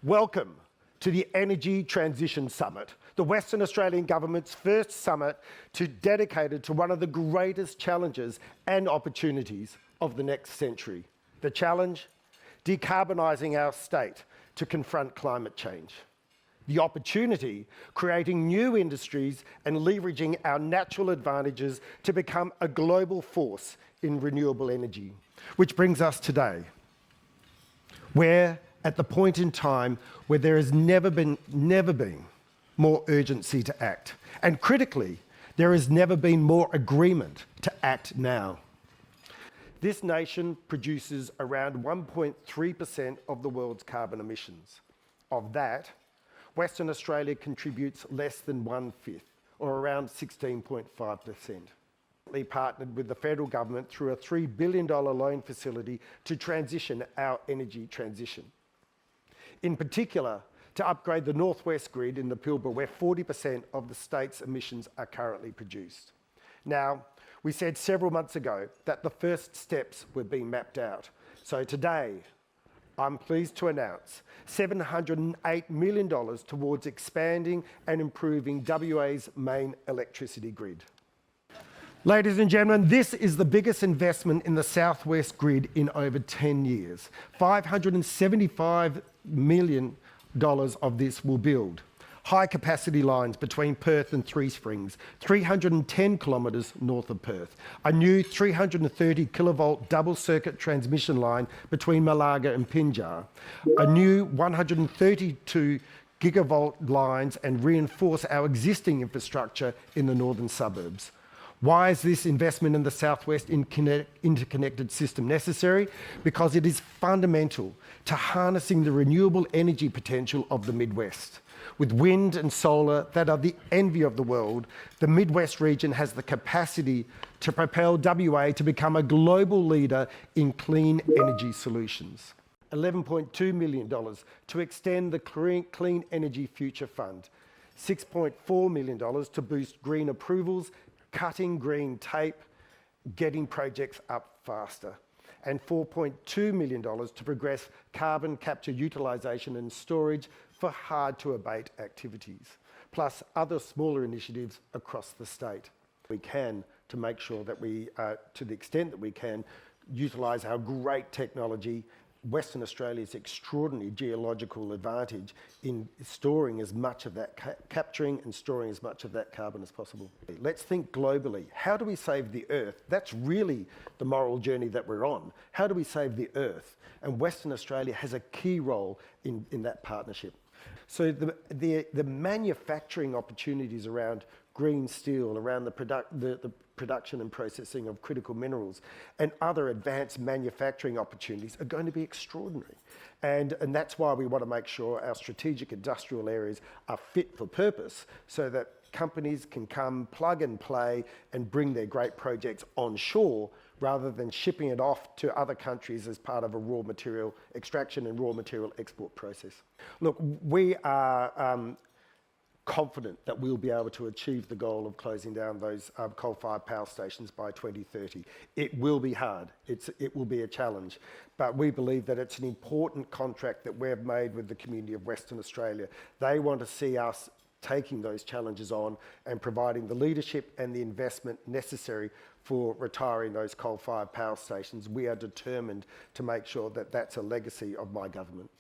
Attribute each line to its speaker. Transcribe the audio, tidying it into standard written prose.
Speaker 1: Welcome to the Energy Transition Summit, the Western Australian Government's first summit dedicated to one of the greatest challenges and opportunities of the next century. The challenge? Decarbonising our state to confront climate change. The opportunity? Creating new industries and leveraging our natural advantages to become a global force in renewable energy. Which brings us today. We're at the point in time where there has never been more urgency to act. And critically, there has never been more agreement to act now. This nation produces around 1.3% of the world's carbon emissions. Of that, Western Australia contributes less than 1/5, or around 16.5%. We partnered with the federal government through a $3 billion loan facility to transition our energy transition. In particular, to upgrade the northwest grid in the Pilbara, where 40% of the state's emissions are currently produced. Now, we said several months ago that the first steps were being mapped out. So today, I'm pleased to announce $708 million towards expanding and improving WA's main electricity grid. Ladies and gentlemen, this is the biggest investment in the southwest grid in over 10 years. $575 million of this will build high capacity lines between Perth and Three Springs, 310 kilometres north of Perth, a new 330 kilovolt double circuit transmission line between Malaga and Pinjar, a new 132 gigavolt lines and reinforce our existing infrastructure in the northern suburbs. Why is this investment in the Southwest interconnected system necessary? Because it is fundamental to harnessing the renewable energy potential of the Midwest. With wind and solar that are the envy of the world, the Midwest region has the capacity to propel WA to become a global leader in clean energy solutions. $11.2 million to extend the Clean Energy Future Fund, $6.4 million to boost green approvals, cutting green tape, getting projects up faster, and $4.2 million to progress carbon capture utilisation and storage for hard-to-abate activities, plus other smaller initiatives across the state. We can to make sure that we, to the extent that we can, utilise our great technology, Western Australia's extraordinary geological advantage in storing as much of that, capturing and storing as much of that carbon as possible. Let's think globally. How do we save the Earth? That's really the moral journey that we're on. How do we save the Earth? And Western Australia has a key role in that partnership. So the manufacturing opportunities around green steel, around the production and processing of critical minerals and other advanced manufacturing opportunities are going to be extraordinary. And that's why we want to make sure our strategic industrial areas are fit for purpose so that companies can come, plug and play and bring their great projects onshore rather than shipping it off to other countries as part of a raw material extraction and raw material export process. Look, we are confident that we'll be able to achieve the goal of closing down those coal-fired power stations by 2030. It will be hard, it will be a challenge, but we believe that it's an important contract that we've made with the community of Western Australia. They want to see us taking those challenges on and providing the leadership and the investment necessary for retiring those coal-fired power stations. We are determined to make sure that that's a legacy of my government.